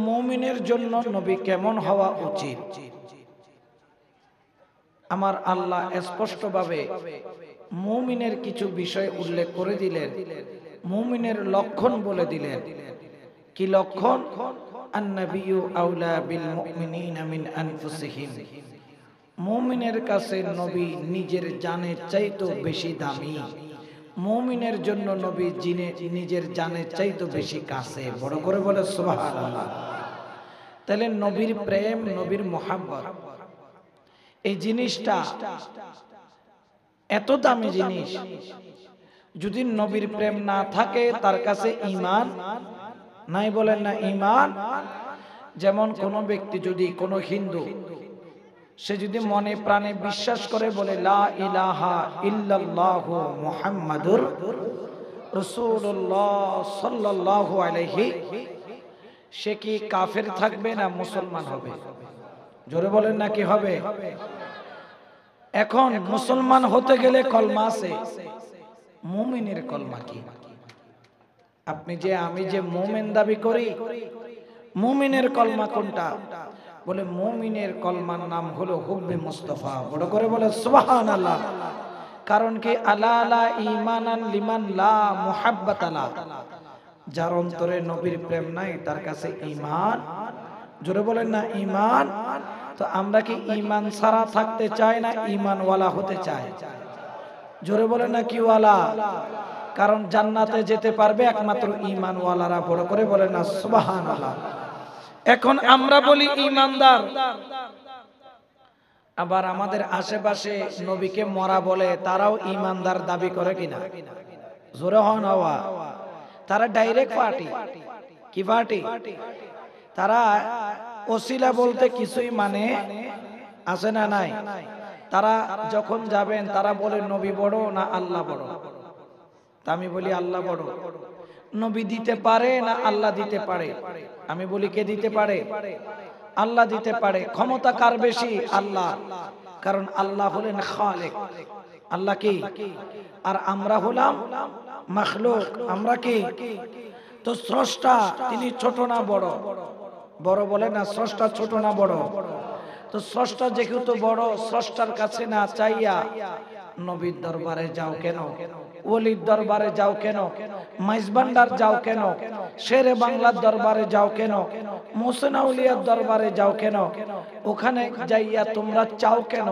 মুমিনের জন্য নবী কেমন হওয়া উচিত? আমার আল্লাহ স্পষ্টভাবে মুমিনের কিছু বিষয় উল্লেখ করে দিলেন, মুমিনের লক্ষণ বলে দিলেন। কি লক্ষণ? আন-নাবিয়্যু আওলা বিল মুমিনিনা মিন আনফুসিহিম। মুমিনের কাছে নবী নিজের জানের চাইতে বেশি দামি। মুমিনের জন্য নবী নিজের জানের চাইতে বেশি কাছে। বড় করে বলে সুবহানাল্লাহ। তাহলে নবীর প্রেম, নবীর মোহাব্বত, এই জিনিসটা এত দামি জিনিস। যদি নবীর প্রেম না থাকে তার কাছে ঈমান নাই। বলেন না ঈমান? যেমন কোন ব্যক্তি যদি, কোন হিন্দু, সে যদি মনে প্রাণে বিশ্বাস করে বলে লা ইলাহা ইল্লাল্লাহু মুহাম্মাদুর রাসূলুল্লাহ সাল্লাল্লাহু আলাইহি, সে কি কাফের থাকবে না মুসলমান হবে? জোরে বলেন না কি হবে? এখন মুসলমান হতে গেলে কলমা আছে। মুমিনের কলমা কি? আপনি যে, আমি যে মুমিন দাবি করি, মুমিনের কলমা কোনটা? বলে মুমিনের কলমার নাম হলো হুব্বে মুস্তাফা। বড় করে বলে সুবহানাল্লাহ। কারণ কি? আলা লা ঈমানান লিমান লা মুহাব্বাতা লা। যার অন্তরে নবীর প্রেম নাই তার কাছে ঈমান। জোরে বলেন না ঈমান? তো আমরা কি ঈমান ছাড়া থাকতে চাই না ঈমান ওয়ালা হতে চাই? জোরে বলেন না কি ওয়ালা? কারণ জান্নাতে যেতে পারবে একমাত্র ঈমান ওয়ালারা। বড় করে বলেন না সুবহানাল্লাহ। এখন আমরা বলি ঈমানদার, আবার আমাদের আশেপাশে নবীকে মরা বলে, তারাও ঈমানদার দাবি করে কিনা? জোরে হন হওয়া। তারা ডাইরেক্ট পার্টি। কি পার্টি? তারা ওসিলা বলতে কিছুই মানে আছে না নাই? তারা যখন যাবেন তারা বলে নবী বড় না আল্লাহ বড়? তা আমি বলি আল্লাহ বড়। নবী দিতে পারে না আল্লাহ দিতে পারে? আমি বলি কে দিতে পারে? আল্লাহ দিতে পারে। ক্ষমতা কার বেশি? আল্লাহ। কারণ আল্লাহ হলেন খালেক। আল্লাহ কি? আর আমরা হলাম মাখলুক। আমরা কি? তো স্রষ্টা তিনি ছোট না বড়? বড় বলে না। স্রষ্টা ছোট না বড়? তো স্রষ্টা যেহেতু বড়, স্রষ্টার কাছে না চাইয়া নবীর দরবারে যাও কেন? ওলির দরবারে যাও কেন? মাইজবান্ডার যাও কেন? শেরে বাংলার দরবারে যাও কেন? মোহসেন আউলিয়ার দরবারে যাও কেন? ওখানে যাইয়া তোমরা চাও কেন?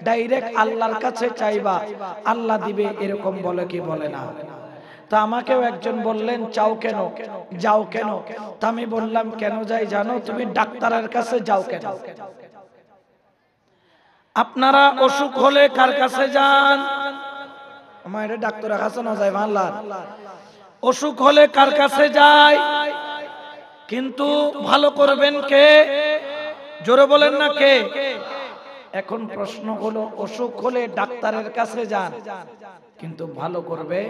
ডাইরেক্ট আল্লাহর কাছে চাইবা, আল্লাহ দিবে, এরকম বলে কি বলে না? তা আমাকেও একজন বললেন চাও কেন, যাও কেন? তা আমি বললাম কেন যাই জানো? তুমি ডাক্তারের কাছে যাও কেন? আপনারা অসুখ হলে কার কাছে যান? আমার এটা ডাক্তারের কাছে না যায় মাল্লার। অসুখ হলে কার কাছে যায়? কিন্তু ভালো করবেন কে? জোরে বলেন না কে? এখন প্রশ্ন হলো, অসুখ হলে ডাক্তারের কাছে যান, কিন্তু ভালো করবে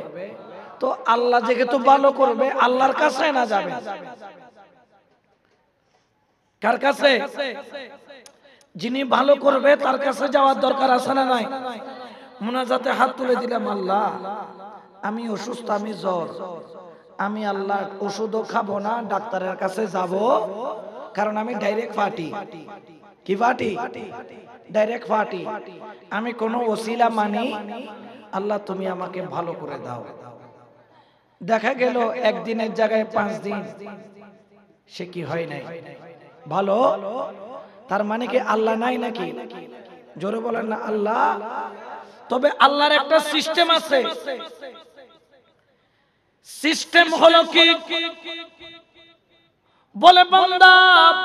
তো আল্লাহ। যেহেতু ভালো করবে আল্লাহর কাছে না যাবে কার কাছে? যিনি ভালো করবে তার কাছে যাওয়ার দরকার আছে না নাই? মুনাজাতে হাত তুলে দিলাম, আল্লাহ আমি অসুস্থ, আমি জ্বর, আমি আল্লাহ ওষুধও খাবো না, ডাক্তারের কাছে যাব, কারণ আমি ডাইরেক্ট পার্টি। কি পার্টি? Direct party. আমি কোনো ওসিলা মানি, আল্লাহ তুমি আমাকে ভালো করে দাও। দেখা গেল একদিনের জায়গায় 5 দিন সে কি হয় নাই ভালো। তার মানে কি আল্লাহ নাই নাকি? জোরে বলেন না আল্লাহ। তবে আল্লাহর একটা সিস্টেম আছে। সিস্টেম হলো কি? বলে বান্দা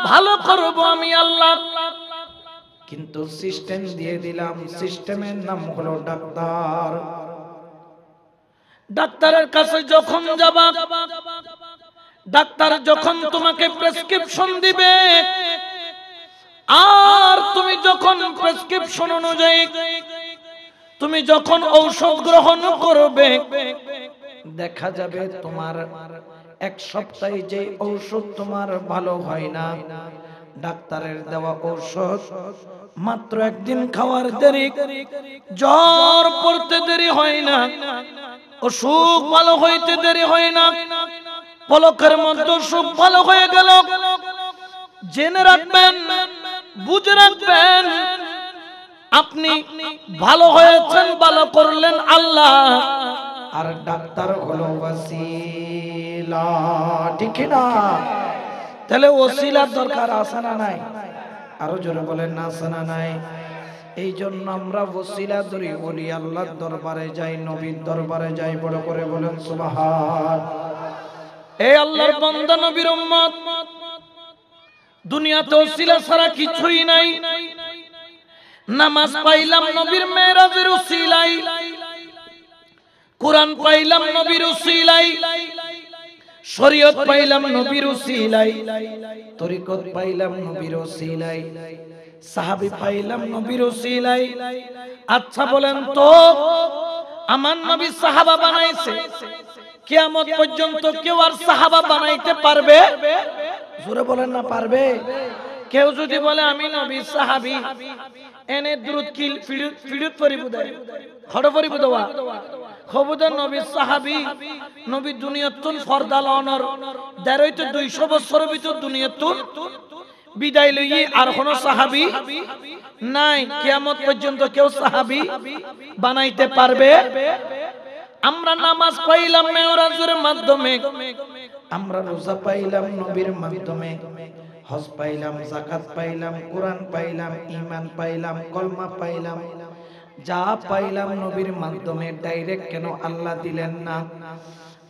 ভালো করব আমি আল্লাহ, কিন্তু সিস্টেম দিয়ে দিলাম। সিস্টেমের নাম হলো ডাক্তার। ডাক্তারের কাছে যখন যাবা, ডাক্তার যখন তোমাকে প্রেসক্রিপশন দিবে, আর তুমি যখন প্রেসক্রিপশন অনুযায়ী তুমি যখন ঔষধ গ্রহণ করবে, দেখা যাবে তোমার 1 সপ্তাহে যে ঔষধ তোমার ভালো হয় না, ডাক্তারের দেওয়া ঔষধ মাত্র 1 দিন খাওয়ার দেরি, জ্বর পড়তে দেরি হয় না, অসুখ ভালো হইতে দেরি হয় না, পলকের মধ্যে অসুখ ভালো হয়ে গেল। জেনে রাখবেন, বুঝে রাখবেন, আপনি ভালো হয়েছেন, ভালো করলেন আল্লাহ, আর ডাক্তার হলো ওসিলা, ঠিক না? তাহলে ওসিলার দরকার আছে না নাই? আরো জোরে বলেন না, আছে না নাই? এই জন্য আমরা ওসিলা ধরি, ওলি আল্লাহর দরবারে যাই, নবীর দরবারে যাই। বড় করে বলেন সুবহান। এই আল্লাহর বান্দা নবীর উম্মত, দুনিয়াতে ওসিলা ছাড়া কিছুই নাই। নামাজ পাইলাম নবীর মেরাজের ওসিলায়, কোরআন পাইলাম নবীর ওসিলায়, শরীয়ত পাইলাম নবীর ওসিলায়, তরিকত পাইলাম নবীর ওসিলায়, সাহাবী পাইলাম নবীর ওসিলায়। আচ্ছা বলেন তো, আমার নবী সাহাবা বানাইছে, কিয়ামত পর্যন্ত কেউ আর সাহাবা বানাইতে পারবে? জোরে বলেন না, পারবে? কেউ যদি বলে আমি নবী সাহাবী, এনে দ্রুত কিল ফিডুত পরিবুদায় খড় পরিবুদওয়া খবুদার নবী সাহাবী, নবী দুনিয়াতুন ফরদাল অনর দেরইতে 200 বছরের ভিতর দুনিয়াতুন বিদায় লইয়ে আর কোন সাহাবী নাই। কিয়ামত পর্যন্ত কেউ সাহাবী বানাইতে পারবে? আমরা নামাজ পাইলাম মেরাজের মাধ্যমে, আমরা রোজা পাইলাম নবীর মাধ্যমে, হজ পাইলাম, যাকাত পাইলাম, কোরআন পাইলাম, ঈমান পাইলাম, কলমা পাইলাম, যা পাইলাম নবীর মাধ্যমে। ডাইরেক্ট কেন আল্লাহ দিলেন না?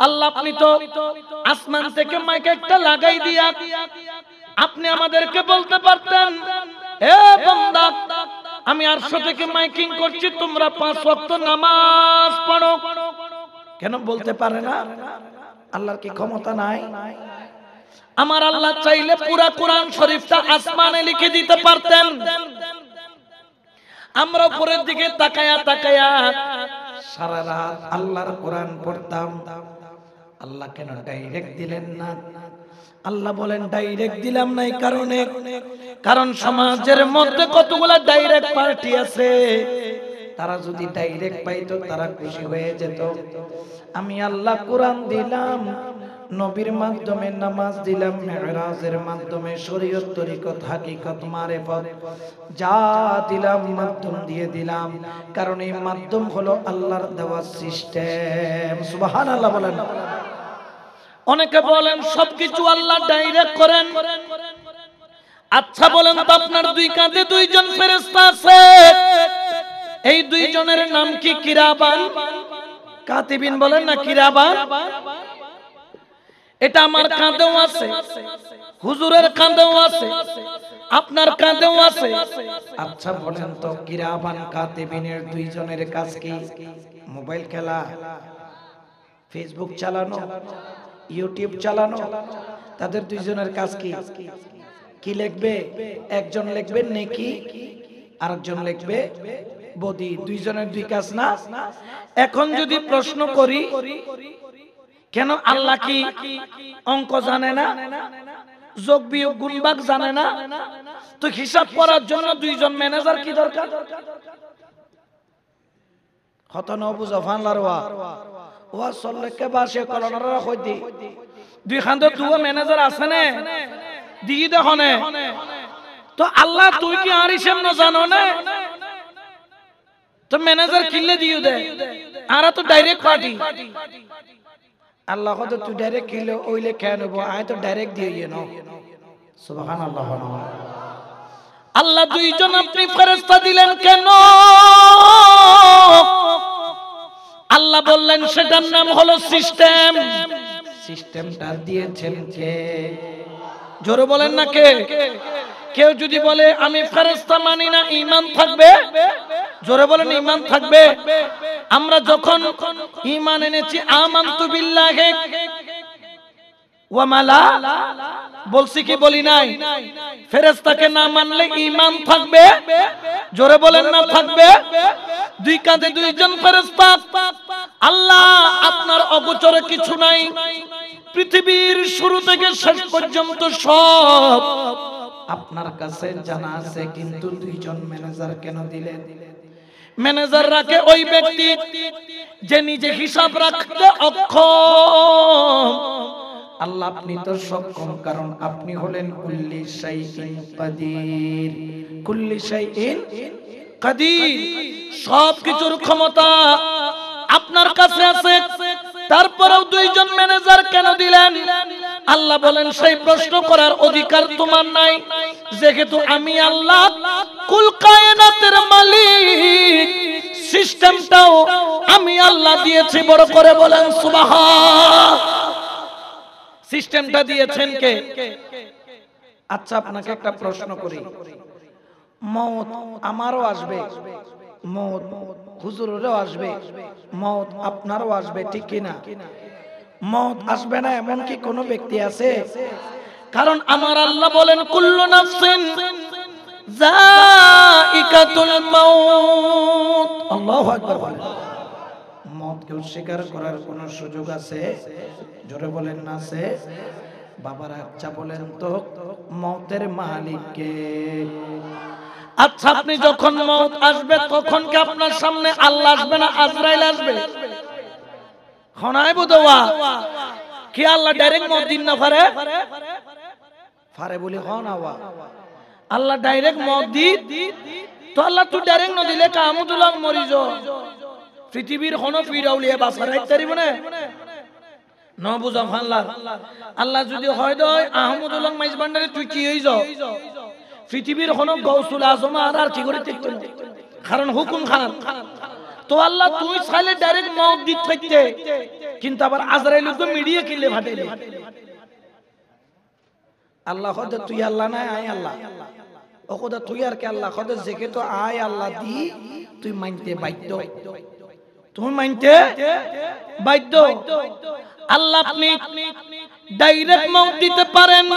আল্লাহ আপনি তো আসমান থেকে মাইক একটা লাগাই দিয়া আপনি আমাদেরকে বলতে পারতেন, এ বান্দা আমি আরশ থেকে মাইকিং করছি, তোমরা 5 ওয়াক্ত নামাজ পড়ো। কেন বলতে পারে না? আল্লাহর কি ক্ষমতা নাই? আমার আল্লাহ চাইলে পুরা কোরআন শরীফটা আসমানে লিখে দিতে পারতেন। আমরা উপরের দিকে তাকায়া তাকায়া সারা রাত আল্লাহর কোরআন পড়তাম। আল্লাহ কেন ডাইরেক্ট দিলেন না? আল্লাহ বলেন ডাইরেক্ট দিলাম না এই কারণে, কারণ সমাজের মধ্যে কতগুলা ডাইরেক্ট পার্টি আছে, তারা যদি ডাইরেক্ট পাইতো তারা খুশি হয়ে যেত। আমি আল্লাহ কোরআন দিলাম, নবীর মাধ্যমে নামাজ দিলাম, মেরাজের মাধ্যমে শরীয়ত, তরিকত, হাকিকত, মারিফত যা দিলাম মাধ্যম দিয়ে দিলাম, কারণ এই মাধ্যম হলো আল্লাহর দেওয়া সিস্টেম। সুবহানাল্লাহ বলেন। অনেকে বলেন সবকিছু আল্লাহ ডাইরেক্ট করেন। আচ্ছা বলেন তো, আপনার 2 কাঁধে 2 জন ফেরেশতা আছে, এই 2 জনের নাম কি? কিরামান কাতিবিন বলেন না, কিরামান। এটা আমার কাঁধেও আছে, হুজুরের কাঁধেও আছে, আপনার কাঁধেও আছে। আচ্ছা বলেন তো, কিরামান কাতিবিনের 2 জনের কাজ কি? মোবাইল খেলা, ফেসবুক চালানো, ইউটিউব চালানো। তাদের 2 জনের কাজ কি? কি লিখবে? একজন লিখবে নেকি, আরেকজন লিখবে বদি। 2 জনের 2 কাজ না? এখন যদি প্রশ্ন করি, কেন আল্লাহ কি অঙ্ক জানে না? যোগ বিয়োগ গুণ ভাগ জানে না? তো হিসাব করার জন্য 2 জন ম্যানেজার কি দরকার? হত নবুজ ফানলার ওয়া সল্লেকে বাসে কলনারা কইদি 2 খান্দে 2 ম্যানেজার আছে না, দিই দেখনে। তো আল্লাহ তুই কি আর হিসাব না জানো না? তো ম্যানেজার কিল্লে দিও দে, আরা তো ডাইরেক্ট পার্টি। আল্লাহ কত তুই ডাইরেক্ট কিলো ওইলে খেয়ে নেবো, আয় তো ডাইরেক্ট দিয়ে নাও। সুবহানাল্লাহ। আল্লাহ 2 জন আপনি ফেরেশতা দিলেন কেন? আল্লাহ বললেন সেটার নাম হলো সিস্টেম। সিস্টেমটা দিয়েছেন কে? জোরে বলেন না কে? কেউ যদি বলে আমি ফেরেশতা মানি না, ঈমান থাকবে? জোরে বলেন ঈমান থাকবে। আমরা যখন ঈমান এনেছি, আমানতু বিল্লাহি ওয়া মালা বলছি কি বলি নাই? ফেরেশতাকে না মানলে ঈমান থাকবে? জোরে বলেন না থাকবে? 2 কাঁধে 2 জন ফেরেশতা। আল্লাহ আপনার অগোচরে কিছু নাই, পৃথিবীর শুরু থেকে শেষ পর্যন্ত সব আপনার কাছে জানা আছে, কিন্তু 2 জন ম্যানেজার কেন দিলেন? ম্যানেজার রাখে ওই ব্যক্তি যে নিজে হিসাব রাখতে অক্ষম, আল্লাহ আপনি তো সক্ষম, কারণ আপনি হলেন কুল্লি শাইইন কাদির। কুল্লি শাইইন কাদির, সবকিছুর ক্ষমতা আপনার কাছে আছে। তারপরেও দুইজন ম্যানেজার কেন দিলেন? আল্লাহ বলেন সেই প্রশ্ন করার অধিকার তোমার নাই, যেহেতু আমি আল্লাহ কুল কায়নাতের মালিক, সিস্টেমটাও আমি আল্লাহ দিয়েছি। বড় করে বলেন সুবহান। সিস্টেমটা দিয়েছেন কে? আচ্ছা আপনাকে একটা প্রশ্ন করি, মওত আমারও আসবে, মওত হুজুরেরও আসবে, মওত আপনারও আসবে, ঠিক কি না? মওত আসবে না এমন কি কোনো ব্যক্তি আছে? কারণ আমার আল্লাহ বলেন কুল্লু নাফসিন যায়িকাতুল মাউত। আল্লাহু আকবার বলেন। মওতকে অস্বীকার করার কোনো সুযোগ আছে? জোরে বলেন না আছে? বাবারা আচ্ছা বলেন তো মওতের মালিক কে? আচ্ছা আপনি যখন মওত আসবে তখন কি আপনার সামনে আল্লাহ আসবে না আজরাইল আসবে? খনায় বুদওয়া কি আল্লাহ ডাইরেক্ট মওত দিন না পারে? পারে বলি খনাওয়া আল্লাহ ডাইরেক্ট মওত দি তো আল্লাহ তো ডাইরেক্ট ন দিলে কামুতুল্লাহ মরিজ পৃথিবীর কোন ফিরাউলিয়া বাসা রাইতে পারিব না ন বুঝা ফাল্লা। আল্লাহ যদি হয় দয় আহমদুল্লাহ মাইজ ভান্ডারে তুই কি হই যাও, পৃথিবীর কোন গৌসুল আজম আর কি করে দেখতে, কারণ হুকুম খান তো আল্লাহ তুই চাইলে ডাইরেক্ট মওত দিত থাকতে, কিন্তু আবার আজরাইলকে মিডিয়া কিলে ফাটাইলে আল্লাহ খোদা তুই আল্লাহ না আয় আল্লাহ, ও খোদা তুই আর কে আল্লাহ, খোদা জেকে তো আয় আল্লাহ দি তুই মানতে বাধ্য, তুমি মানতে বাধ্য। আল্লাহ আপনি ডাইরেক্ট মওত দিতে পারেন,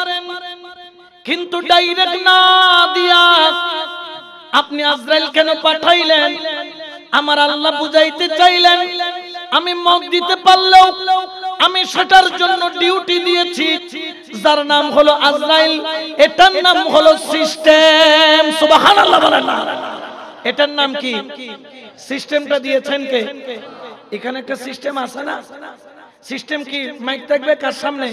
কিন্তু ডাইরেক্ট না দিয়া আপনি আজরাইল কেন পাঠাইলেন? আমার আল্লাহ বুঝাইতে চাইলেন আমি মওত দিতে পারলেও আমি সেটার জন্য ডিউটি দিয়েছি, যার নাম হলো আজরাইল, এটার নাম হলো সিস্টেম। সুবহানাল্লাহ বলেন না। এটার নাম কি? সিস্টেমটা দিয়েছেন কে? এখানে একটা সিস্টেম আছে না? সিস্টেম কি? মাইক থাকবে কার সামনে?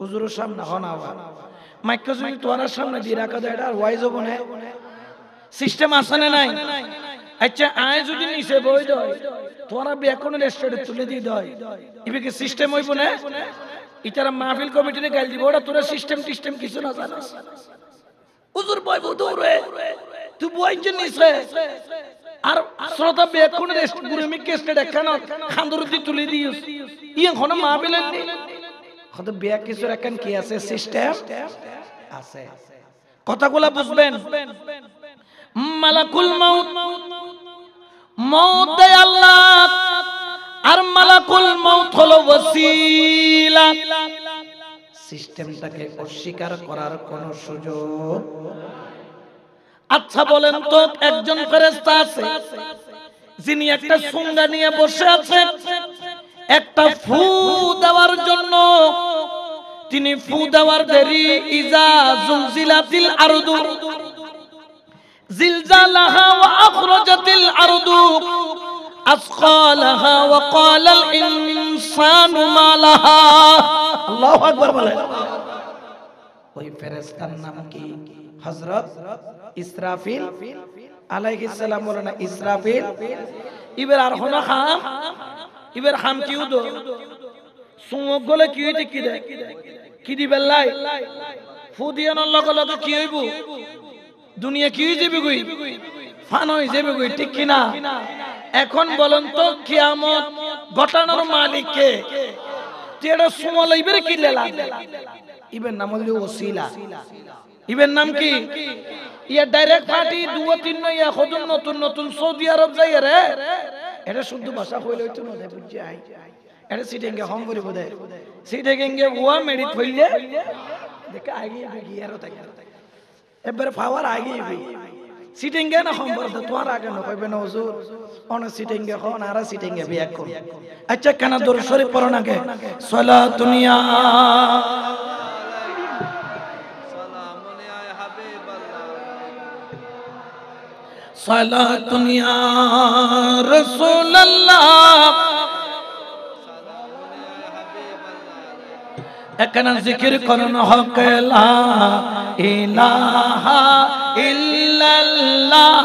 হুজুরের সামনে। হনা মাইক যদি তোমার সামনে দিয়ে রাখা যায় এটা ওয়াইজ হবে না? সিস্টেম আছে না নাই? আচ্ছা আয় যদি নিচে বই দেয় তোরা ব্যাকরণের স্টেটে তুলে দিয়ে দেয়, ইবে কি সিস্টেম হইব না? ইতারা মাহফিল কমিটিতে গাল দিব, ওটা তোরা সিস্টেম টিস্টেম কিছু না জানাস। হুজুর বই দৌড়ে তুই বই যে নিচে আর শ্রোতা ব্যাকরণের গুরুমিক স্টেট একখানা খান্দরুদ্দি তুলে দিস ইয়ে কোনো মাহফিলের নেই কত ব্যাক কিছু রাখেন কি আছে? সিস্টেম আছে। কথাগুলা বুঝবেন। মালাকুল মাউত মওত দেয় আল্লাহ, আর মালাকুল মাউত হলো ওসিলা। সিস্টেমটাকে অস্বীকার করার কোন সুযোগ? আচ্ছা বলেন তো একজন ফেরেশতা আছে যিনি একটা সুঙ্গা নিয়ে বসে আছে একটা ফু দেওয়ার জন্য, তিনি ফু দেওয়ার দেরি ইজা জুলজিলাতিল আরদু জিলজালাহা ওয়া আখরাজাতিল আরদু আসকালাহা ওয়া ক্বালাল ইনসানু মা লাহা। আল্লাহু আকবার বলেন। ওই ফেরেশতার নাম কি? হযরত ইসরাফিল আলাইহিস সালাম। বলেন না ইসরাফিল। ইবার আর হলো খাম, ইবার খাম কিউ দো সুমক গলে কি হইতে কি দে কি দিবেন লাই ফু দিয়ানোর লগে লগে কি হইব? দুনিয়া কি হয়ে যাবে গই? ফান হয়ে যাবে গই, ঠিক কি না? এখন বলেন তো কিয়ামত ঘটানোর মালিক কে? তেড়া সুমা লইবে কি লেলা? ইবের নাম হলো ওসিলা। ইবের নাম কি? ইয়া ডাইরেক্ট পার্টি দুও তিন নয়া খদুন নতুন নতুন সৌদি আরব যাই রে, এটা শুদ্ধ ভাষা কইলে হইতো না বুঝি আই। এটা সিটেঙ্গে হম করিব দে, সিটেঙ্গে ওয়া মেডি থইলে দেখা আগে গিয়ারো থাকে এবারে পাওয়ার আগে সিটেঙ্গে না হম করতে তোমার আগে না কইবে না হুজুর অন সিটেঙ্গে হন আর সিটেঙ্গে বিয়াক কর। আচ্ছা কেন দরুদ শরীফ পড়ো না কে? সালাতুন ইয়া সালাতুন ইয়া রাসূলুল্লাহ এখানে জিকির করুন হক লা ইলাহা ইল্লাল্লাহ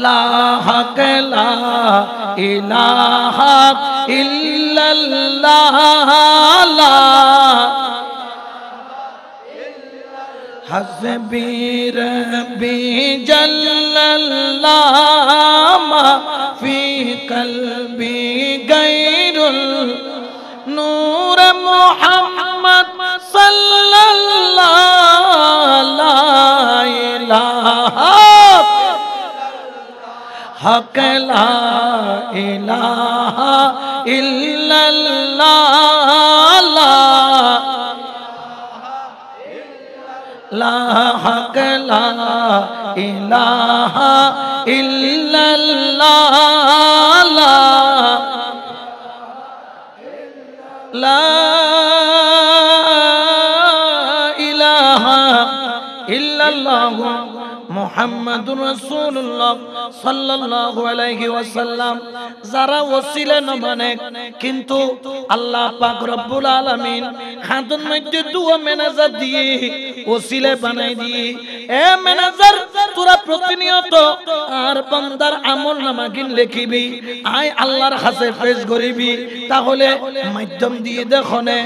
লা হক লা ইলাহা ইল্লাল্লাহ হাসবি রব্বি জাল্লাল্লাহ মা ফি কলবি গায়রুল নূর মুহাম্মদ সাল্লাল্লাহু লা ইলাহা হক লা ইলাহা ইল্লাল্লাহ লা হক লা ইলাহা ইল্লাল্লাহ লা ইলাহা ইল্লাল্লাহ মুহাম্মাদুর রাসূলুল্লাহ সাল্লাল্লাহু আলাইহি ওয়াসাল্লাম। যারা ওসিলা ন মানে কিন্তু আল্লাহ পাক রব্বুল আলামিন হাতন মধ্যে দুয়া ম্যানেজার দিয়ে ওসিলা বানাই দিয়ে এ ম্যানেজার তোরা প্রতিনিয়ত আর বান্দার আমলনামা গিন লিখিবি আয় আল্লাহর কাছে পেশ করিবি তাহলে মাধ্যম দিয়ে দেখনে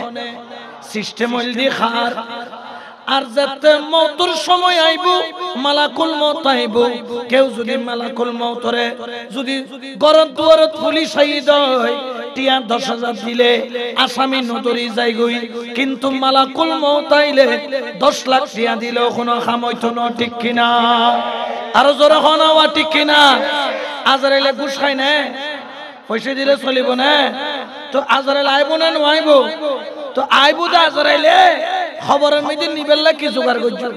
সিস্টেম হল দি খার আর যাতে মওতের সময় আইব মালাকুল মওত আইব কেউ যদি মালাকুল মওতরে যদি গরত দুয়ারত পুলিশ শহীদ হয় টিয়া 10,000 দিলে আসামি নদরি যায় গই কিন্তু মালাকুল মওত আইলে 10 লাখ টিয়া দিলেও কোনো কাম হইতো না ঠিক কিনা আর জোরে হনাওয়া ঠিক কিনা আজরাইলে ঘুষ খায় না পয়সা দিলে চলিব না তো আজরাইল আইব না নআইব তো আইব দা আজরাইলে খবরের মধ্যে নিবেল্লা কি জোগাড় করছো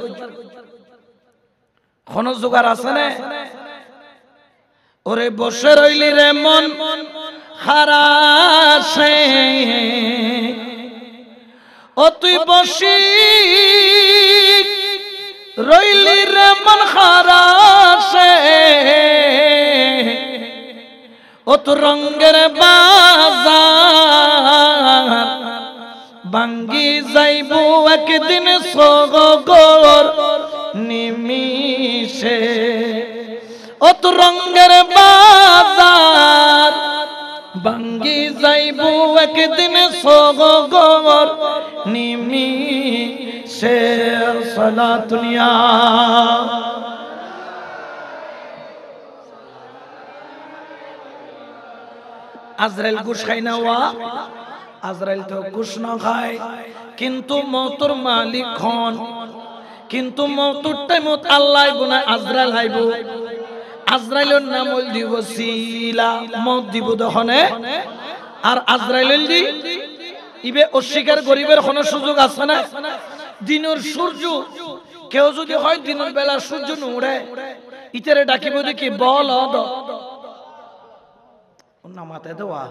কোন জোগাড় আছে না ওরে বসে রইলি রে মন হারাসে ও তুই বসি রইলি রে মন হারাসে ও তো রঙের বাজার বাঙ্গি যাইব একদিন সগর নিমিষে ও তো রঙের বাজার বাঙ্গি যাইব একদিন সগর নিমিষে সালাতুনিয়া আজরাইল ঘুষ খায় না ওয়া আজরাইল তো ঘুষ না খায় কিন্তু মওতের মালিক হন কিন্তু মওতের টাইমত আল্লাহ গুনাহ আজরাইল আইব আজরাইলের নাম হল দি ওসিলা মওত দিব দহনে আর আজরাইল দি ইবে অস্বীকার গরিবের কোনো সুযোগ আছে না দিনের সূর্য কেউ যদি হয় দিনের বেলা সূর্য নুড়ে ইতারে ডাকিব দেখি বল দ না মাথায় দেওয়া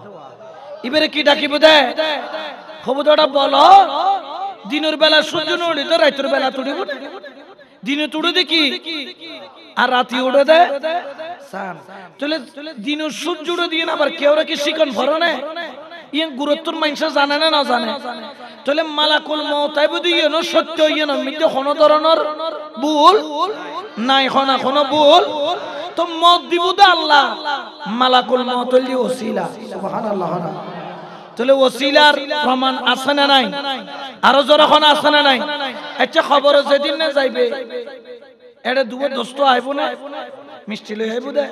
এবারে কি ডাকিব দে খবরটা বলো দিনের বেলা সূর্য নড়ি তো রাতের বেলা তুড়িব দিনে তুড়ে দেখি আর রাতে উড়ে দে সান চলে দিনের সূর্য উড়ে দিয়ে না আবার কেউ কি শিকন ভরনে ইয়ে গুরুত্বর মানুষ জানে না না জানে তাহলে মালাকুল মওত আইব দিয়ে ন সত্য ইয়ে ন মিথ্যা কোন ধরনের ভুল নাই কোন কোন ভুল তো মওত দিব দা আল্লাহ মালাকুল মওত হল ওসিলা সুবহানাল্লাহ তাহলে ওসিলার প্রমাণ আছে না নাই আরো যখন আছে না নাই আচ্ছা খবর যেদিন না যাইবে এটা দুটো দোস্ত আইব না মিষ্টি লই আইব দে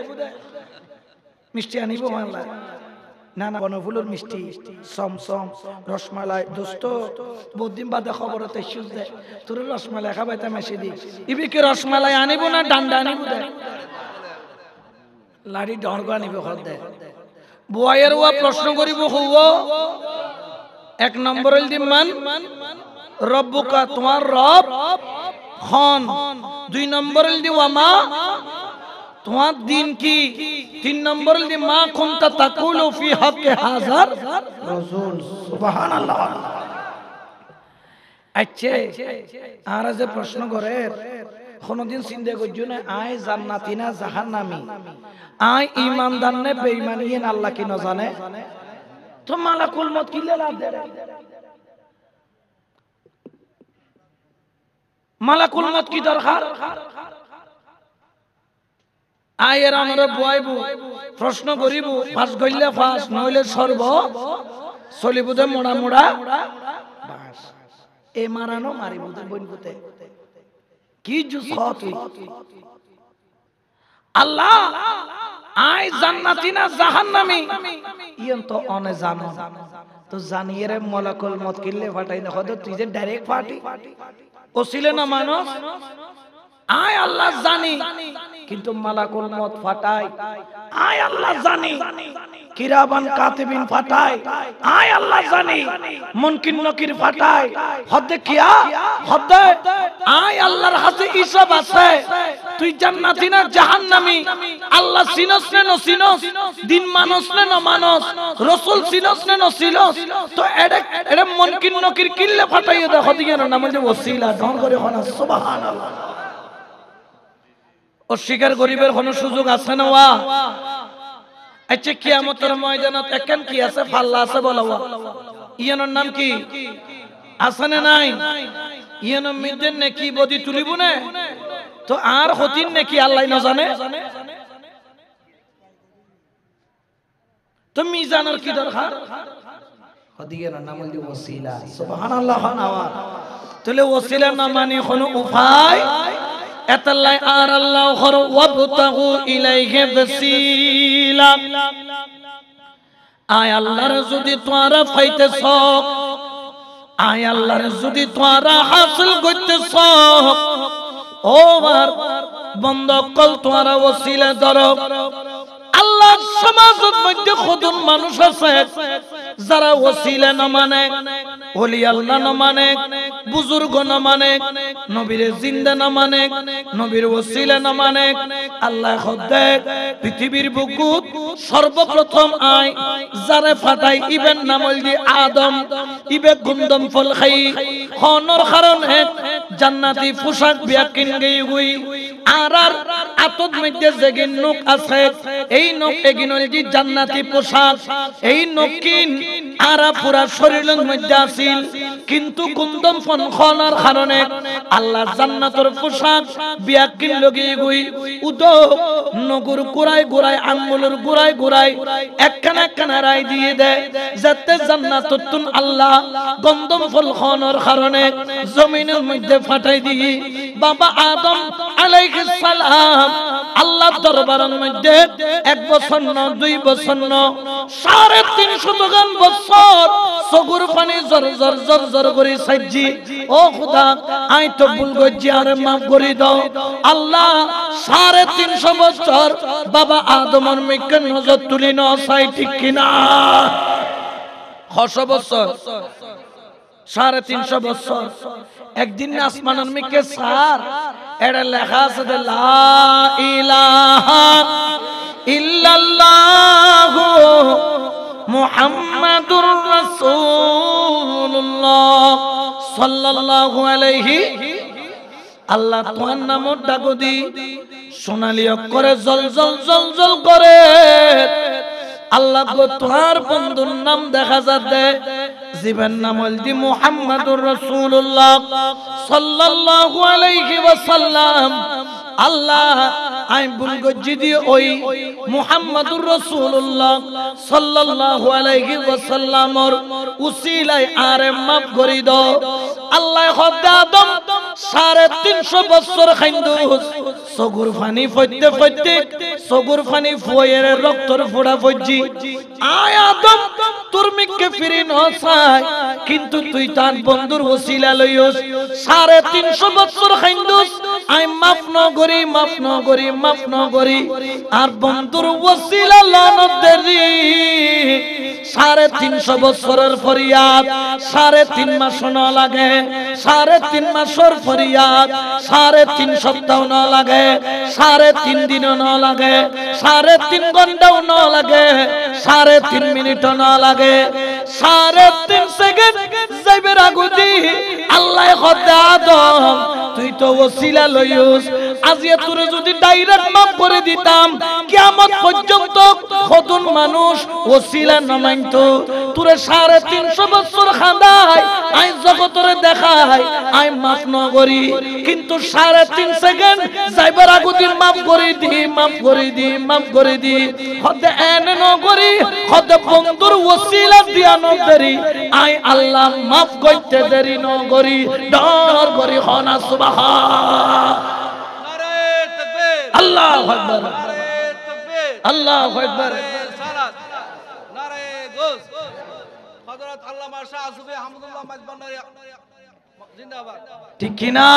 মিষ্টি আনিব মানলা না না বনফুলের মিষ্টি সমসম রসমালাই দোস্ত বহুদিন বাদে খবরতে ইস্যুস দে তোর রসমালাই খাবাইতে মেশে দি ইবি কি রসমালাই আনিব না ডান্ডা আনিব দে লাড়ি ডরগ আনিব ঘর দে বুয়াইয়ের ওয়া প্রশ্ন করিব হইব এক নম্বর হল দিমান রব্বুকা তোমার রব খন দুই নম্বর হল দি ওয়ামা তোমার দিন কি তিন নম্বর হল দি মা কুনতা তাকুলু ফি হক হাজার রাসূল সুবহানাল্লাহ আচ্ছা আর যে প্রশ্ন করে কোনদিন চিন্তা করছো না আয় জান্নাতি না জাহান্নামী আয় ঈমানদার না বেঈমানি আল্লাহ কি না জানে তো মালাকুল মত কিলে লাভ দেয় মালাকুল মত কি দরকার আয়ের আমরা বয়াইবো প্রশ্ন করিব পাস গইলে পাস নইলে সর্ব চলিবুদে মোড়া মোড়া বাস এ মারানো মারিবুদে বইনবুতে কি জুস তুই আল্লাহ আই জান্নাতি না জাহান্নামী ইয়ন তো অনে জানো তো জানিয়ে রে মালাকুল মত কিলে ফাটাই না হয়তো তুই যে ডাইরেক্ট ফাটি ও ছিল না মানুষ আয় আল্লাহ জানি কিন্তু মালাকুল মত ফাটাই আয় আল্লাহ জানি কিরাবান কাতিবিন ফাটাই আয় আল্লাহ জানি মুনকির নকির ফাটাই হদে কিয়া হদে আয় আল্লাহর হাতে হিসাব আছে তুই জান্নাতি না জাহান্নামী আল্লাহ চিনস না নচিনস দিন মানস না না মানস রাসূল চিনস না নচিনস তো এডে মুনকির নকির কিল্লে ফাটাইয়া দে হদিয়া না মানে ওসিলা ধন করে হনা সুবহানাল্লাহ অস্বীকার গরিবের কোন সুযোগ আছে না ওয়া আচ্ছা কিয়ামতের ময়দানত একখান কি আছে ফাল্লা আছে বলওয়া ইয়ানোর নাম কি আছে না নাই ইয়ানোর মধ্যে নেকি বদি তুলিব না তো আর হতিন নাকি আল্লাহ না জানে তো মিজানের কি দরকার হদিয়া না নাম হলো ওসিলা সুবহানাল্লাহ নাওয়া তাহলে ওসিলা না মানে কোনো উপায় এতাল্লাই আর আল্লাহ খর ওয়াবতাগু ইলাইহি ওয়াসিলা আয় আল্লাহর যদি তোমরা পাইতেছ আয় আল্লাহর যদি তোমরা হাসিল করতেছ ও আমার বন্ধ কল তোমরা ওসিলা ধরো আল্লাহ সমাজের মধ্যে কতজন মানুষ আছে যারা ওসিলা না মানে ওলি আল্লাহ না মানে বুজুর্গ না মানে নবীর জিন্দা না মানে নবীর ওসিলা না মানে আল্লাহ খোদে পৃথিবীর বুকুত সর্বপ্রথম আয় যারা ফাটাই ইবেন নামল দি আদম ইবে গুন্দম ফল খাই হনর কারণে জান্নাতি পোশাক বিয়া কিন গই হই আর আতদ মধ্যে যেগিন নখ আছে এই নখ এগিনল দি জান্নাতি পোশাক এই নকিন আরা পুরা শরীরের মধ্যে আছিল কিন্তু গুন্দম ফল খনার কারণে আল্লাহ জান্নাতের পোশাক বিয়া কিন লগি গই উদো নগর গুরাই গুরাই আঙ্গুলের গুরাই গুরাই একখানা একখানা রাই দিয়ে দেয় যাতে জান্নাতুন আল্লাহ গন্ধম ফল খনার কারণে জমিনের মধ্যে ফাটাই দিয়ে বাবা আদম আলাইহিস সালাম আল্লাহ দরবারের মধ্যে 1 বছর না 2 বছর না 350 বছর সগুর পানি জর জর জর জর করে সাজি ও খোদা আই তো ভুল গজি আর মাফ করে দাও আল্লাহ 350 বছর বাবা আদমের মিকে নজর তুলি না চাই ঠিক কিনা 100 বছর 350 বছর একদিন আসমানের মিকে সার এর লেখা আছে লা ইলাহা ইল্লাল্লাহ মুহাম্মাদুর রাসূলুল্লাহ সাল্লাল্লাহু আলাইহি আল্লাহ তোমার নাম ডাকো দি সোনালী অক্ষরে জল জল জল জল করে আল্লাহ গো তোমার বন্ধুর নাম দেখা যাচ্ছে জীবন নাম হলদি মুহাম্মাদুর রাসূলুল্লাহ সাল্লাল্লাহু আলাইহি ওয়াসাল্লাম আল্লাহ আই ভুল গজি দি ওই মুহাম্মাদুর রাসূলুল্লাহ সাল্লাল্লাহু আলাইহি ওয়াসাল্লামর উসিলায় আরে মাফ করি দাও আল্লাহ খোদা আদম 350 বছর খাইন্দুস সগুর পানি ফইতে ফইতে সগুর পানি ফয়ের রক্তর ফোড়া ফজি আয় আদম তোর মিকে ফিরি ন চাই কিন্তু তুই তার বন্ধুর ওসিলা লইস 350 বছর খাইন্দুস আই মাফ ন করি মাফ ন করি মাফ ন করি আর বন্ধুর ওসিলা লানত দেরি 350 বছরের ফরিয়াদ 3.5 মাস না লাগে 3.5 মাসের ফরিয়াদ 3.5 সপ্তাহ না লাগে 3.5 দিন না লাগে 3.5 ঘন্টাও না লাগে 3.5 মিনিট না লাগে 3.5 সেকেন্ড যাইবে রাগুদি আল্লাহ খোদা আদম তুই তো ওসিলা লইস আজিয়া তোরে যদি ডাইরেক্ট মাফ করে দিতাম কিয়ামত পর্যন্ত কতজন মানুষ ওসিলা না মানতো তোরে 350 বছর খাঁদায় আই জগতরে দেখায় আই মাফ ন করি কিন্তু 3.5 সেকেন্ড যাইবার আগুদিন মাফ করে দি হতে এনে ন করি হতে বন্ধুর ওসিলা দিয়া ন দেরি আই আল্লাহ মাফ করতে দেরি ন করি ডর করি হনা সুবহান নারে তাকবীর আল্লাহু আকবার আল্লাহু আকবার সালাত নারে গোস হযরত আল্লামা শাহ আসুফি হামদুল্লাহ মাজবান্নারি জিন্দাবাদ ঠিক কি না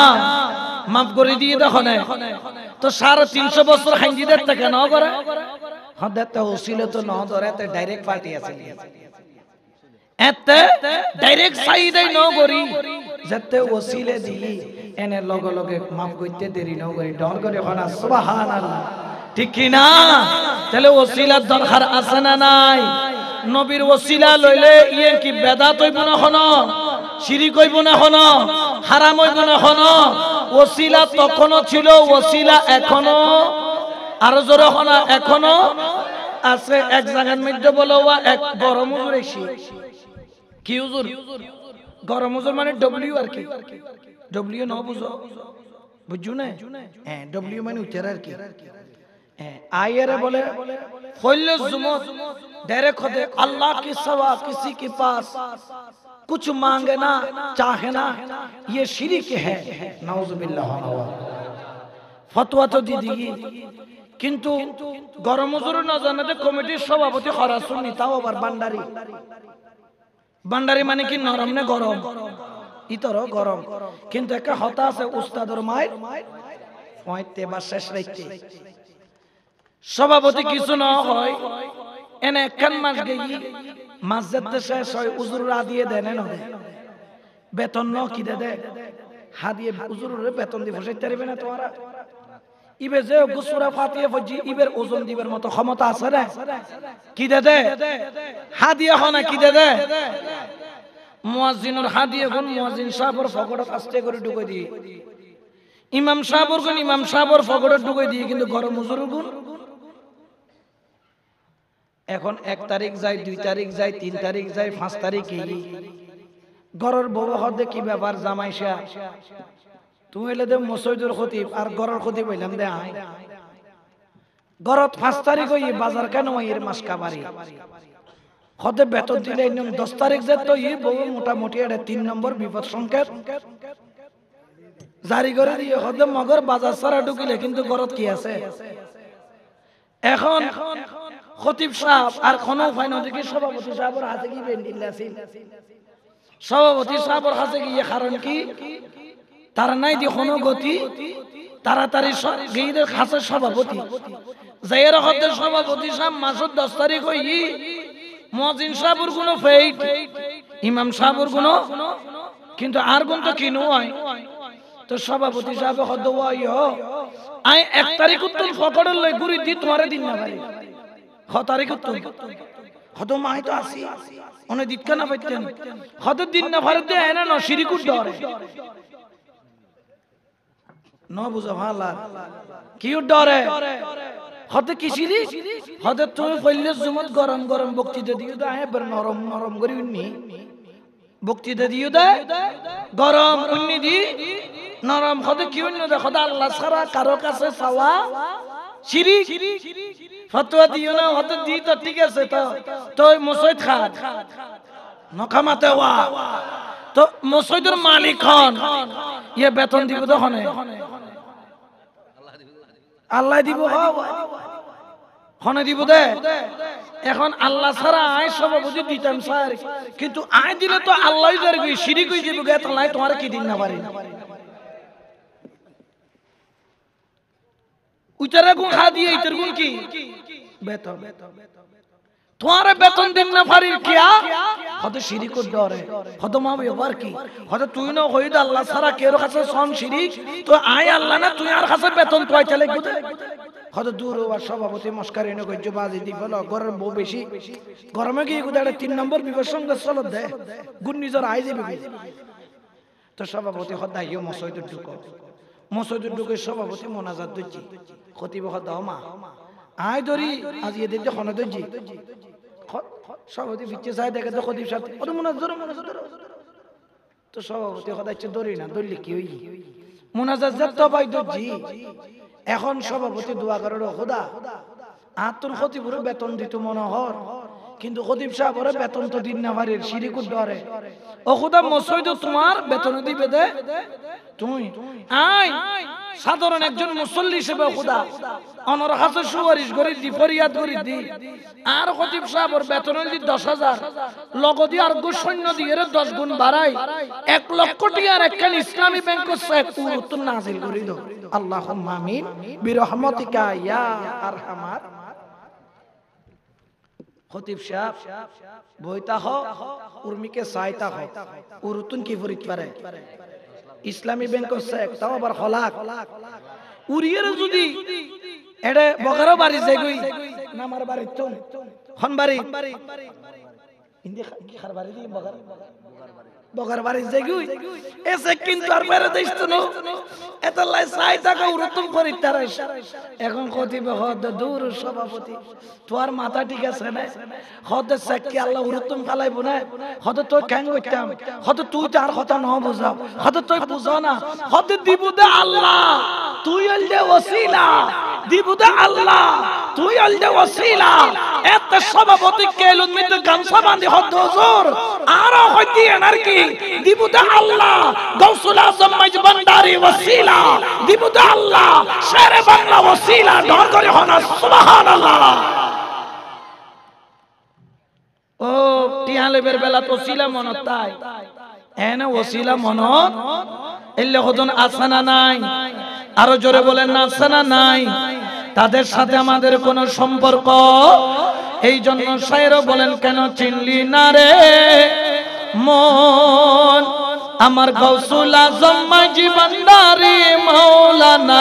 মাফ করে দিয়ে দেখো না তো 350 বছর হাঙ্গিদের থেকে না করে হদতে ওসিলে তো না ধরে তে ডাইরেক্ট পার্টি আছে এতে ডাইরেক্ট সাইডে ন করি যেতে ওসিলে দি এনে লগে লগে মাফ করতে দেরি ন করি ডর করে হনা সুবহানাল্লাহ ঠিক কি না তাহলে ওসিলার দরকার আছে না নাই নবীর ওসিলা লইলে ইয়ে কি বেদাত হইব না হন শিরিক হইব না হন হারাম হইব না হন ওসিলা তখনও ছিল ওসিলা এখনো আরো জোরে হন এখনো আছে এক জায়গার মধ্যে বলো এক গরম হুজুর এসি কি হুজুর গরম হুজুর মানে ডব্লিউ আর কি ডব্লিউ ন বুঝো বুঝছো না হ্যাঁ ডব্লিউ মানে উত্তর আর কি आयरे बोले खोले जुमत डायरेक्ट होते अल्लाह की सवा किसी के पास कुछ मांगे ना चाहे ना ये शिरिक है नाउजुबिल्लाह फतवा तो दी दी किंतु गरम हुजूर ना জানাতে কমিটির সভাপতি খরাসুন নিতাও আবার বান্ডারি মানে কি নরম না গরম ইতরো গরম কিন্তু একটা হতা আছে উস্তাদর মায়ের পয়েন্টে বা শেষ রাইতে সভাপতি কিছু না হয় এনে একখান মাস গেই মাসজেদ শেষ হয় হুজুররা দিয়ে দেন না বেতন ন কি দে হাদিয়ে হুজুরের বেতন দি বসাইতে পারবে না তোমরা ইবে যে গুসুরা ফাতিয়ে ফজি ইবের ওজন দিবার মতো ক্ষমতা আছে না কি দে হাদিয়া হনা কি দে মুয়াজ্জিনুর হাদিয়ে গুন মুয়াজ্জিন সাহেবের ফকড়ত আস্তে করে ঢুকে দি ইমাম সাহেবের গুন ইমাম সাহেবের ফকড়ত ঢুকে দি কিন্তু গরম হুজুর গুন এখন 1 তারিখ যায় 2 তারিখ যায় 3 তারিখ যায় 5 তারিখ এই গরর বড় হদে কি ব্যাপার জামাইশা তুমি হইলে দে মসজিদের খতিব আর গরর খতিব হইলাম দে আই গরত 5 তারিখ হই বাজার কেন এর মাসকাবারি হদে বেতন দিলে 10 তারিখ যে তো এই বউ মোটামুটি এটা 3 নম্বর বিপদ সংকেত জারি করে দিয়ে হদে মগর বাজার সারা ঢুকিলে কিন্তু গরত কি আছে এখন খতিব সাহেব আর কোন উপায় না দেখি সভাপতি সাহেবের হাতে কি বেন্ডিল আছে সভাপতি সাহেবের হাতে কি কারণ কি তার নাই দি কোন গতি তাড়াতাড়ি গিয়েদের কাছে সভাপতি যাইয়ের হাতে সভাপতি সাহেব মাসের 10 তারিখ হই মুয়াজ্জিন সাহেবের কোনো ফেইট ইমাম সাহেবের কোনো কিন্তু আর কোন তো কিনো হয় তো সভাপতি সাহেব হদ ওয়াইও আই 1 তারিখ উত্তর ফকড় লই গুরি দি তোমারে দিন না ভাই 6 তারিখ উত্তর হদ মাই তো আসি ওনে দিতকা না পাইতেন হদ দিন না ভারত দে এনা ন শিরিক ডরে ন বুঝা ভালা কি ডরে হদ কি শিরিক হদ তুমি কইলে জুমত গরম গরম বক্তৃতা দিও দা হে बर নরম নরম করি উনি বক্তৃতা দিও দা গরম উনি দি নরম হদ কি উনি দা খোদা আল্লাহ ছাড়া কারো কাছে চাওয়া শিরিক ফতোয়া দিও না হদ দি তো ঠিক আছে তো তুই মসজিদ খা নখামাতে ওয়া তো মসজিদের মালিক হন ইয়ে বেতন দিব দখনে আল্লাহ দিব হনে দিব দে এখন আল্লাহ ছাড়া আয় সভাপতি দিতাম স্যার কিন্তু আয় দিলে তো আল্লাহই জরে গই শিরিক হই দিব গে তো লাই তোমারে কি দিন না পারি উইতারা গুণ খা দিয়ে ইতর গুণ কি বেতন তোমারে বেতন দিন না পারি কিয়া হদ শিরিক ডরে হদ মা ব্যবহার কি হদ তুই না হইদ আল্লাহ ছাড়া কের কাছে সন শিরিক তো আয় আল্লাহ না তুই আর কাছে বেতন তুই চলে গুদে হদ দূর আর সভাপতি মস্কারি নে গজ্জ বাজি দি বল গরম বউ বেশি গরমে কি গুদাড়ে 3 নম্বর বিবের সঙ্গে চলত দে গুণ নিজর আই যাবে তো সভাপতি হদ আইও মসজিদে ঢুকো মসজিদের ঢুকে সভাপতি মোনাজাত দিচ্ছি খতিব দাও মা আয় ধরি আজ এদের যে খনা দিচ্ছি সভাপতি পিছিয়ে চাই দেখে তো খতিব সাথে ওটা মোনাজাত তো সভাপতি হদাচ্ছে ধরি না ধরলে কি হই মোনাজাত তো ভাই দিচ্ছি এখন সভাপতি দোয়া করে খোদা আত্মর খতিবুরে বেতন দিত মনোহর কিন্তু খতিব সাহেবের বেতন তো দিন না পারে শিরিকুর ডরে ও খোদা মসজিদ তোমার বেতন দিবে দে তুমি আই সাধারণ একজন মুসল্লি হিসেবে খোদা অনর হাতে সুপারিশ করে দি ফরিয়াদ করে দি আর খতিব সাহেবের বেতন দি 10,000 লগদি আর সৈন্য দিয়ে 10 গুণ বাড়াই 1 লক্ষ টাকার একখান ইসলামী ব্যাংক পুরো নাজিল করে দাও আল্লাহুম্মা আমিন বিরহমাতিকা ইয়া আরহামার খতিব সাহেব বইতা হ উর্মিকে সাইতা হ উরুতুন কি ফরিদ পারে ইসলামী ব্যাংক চেক তাও আবার খলাক উরিয়ের যদি এডে বগারো বাড়ি যাই গই নামার বাড়ি তো হন বাড়ি ইন্দি কি খার বাড়ি দি বগার বাড়ি যাই গই এসে কিন্তু আর বেরে দিছ না এত লাই সাইতা কা উরুতুন ফরিদ তারে এখন খতিব হদ দূর সভাপতি তোর মাথা ঠিক আছে না হদ সাকি আল্লাহ উরুতুম ফালাইব না হদ তো কেন কইতাম হদ তুই তার কথা ন বুঝাও হদ তুই বুঝো না হদ দিবুদে আল্লাহ তুই আলদে ওসিলা দিবুদে আল্লাহ তুই আলদে ওসিলা এত সভাপতি কেলুন মিতে গামছা বাঁধি হদ হুজুর আর হইতি এনার কি দিবুদে আল্লাহ গাউসুল আজম মাইজবান্ডারি ওসিলা দিবুদে আল্লাহ শেরে বাংলা ওসিলা ডর করে হনা সুবহানাল্লাহ ও টিয়ালেবের বেলা তো ওসিলা মনত তাই এনে ওসিলা মনত এলে হদন আসানা নাই আরো জোরে বলেন না আসানা নাই তাদের সাথে আমাদের কোনো সম্পর্ক এই জন্য শায়েরও বলেন কেন চিনলি না রে মন আমার গাউসুল আজম মাইজবান্ডারি মাওলানা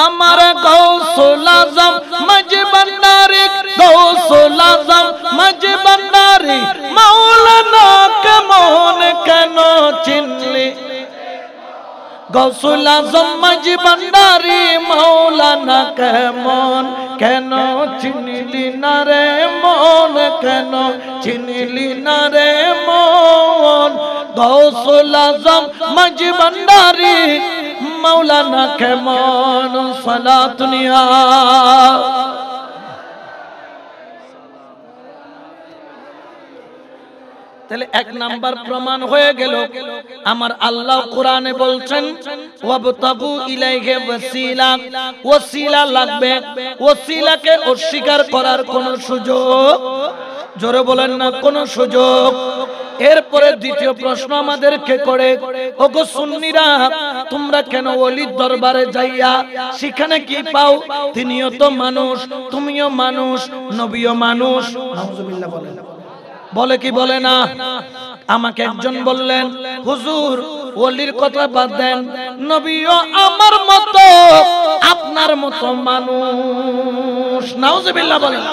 আমার গাউসুল আজম মাইজবান্ডারি গাউসুল আজম মাইজবান্ডারি মাওলানা কেমন কেন চিনলি গাউসুল আজম মাইজবান্ডারি মাওলানা কেমন কেন চিনলি না রে মন কেন চিনলি না রে মন গাউসুল আজম মাইজবান্ডারি মাওলানা কেমন সালাতুনিয়া তাহলে এক নাম্বার প্রমাণ হয়ে গেল আমার আল্লাহ কোরআনে বলছেন ওয়াবতাগু ইলাইহি ওয়াসিলা ওয়াসিলা লাগবে ওয়াসিলাকে অস্বীকার করার কোনো সুযোগ জোরে বলেন না কোনো সুযোগ এরপরে দ্বিতীয় প্রশ্ন আমাদেরকে করে ওগো সুন্নিরা তোমরা কেন ওলির দরবারে যাইয়া সেখানে কি পাও তিনিও তো মানুষ তুমিও মানুষ নবীও মানুষ নাউজুবিল্লাহ বলেন বলে কি বলে না আমাকে একজন বললেন হুজুর ওলির কথা বাদ দেন নবীও আমার মতো আপনার মতো মানুষ নাউজুবিল্লাহ বলেন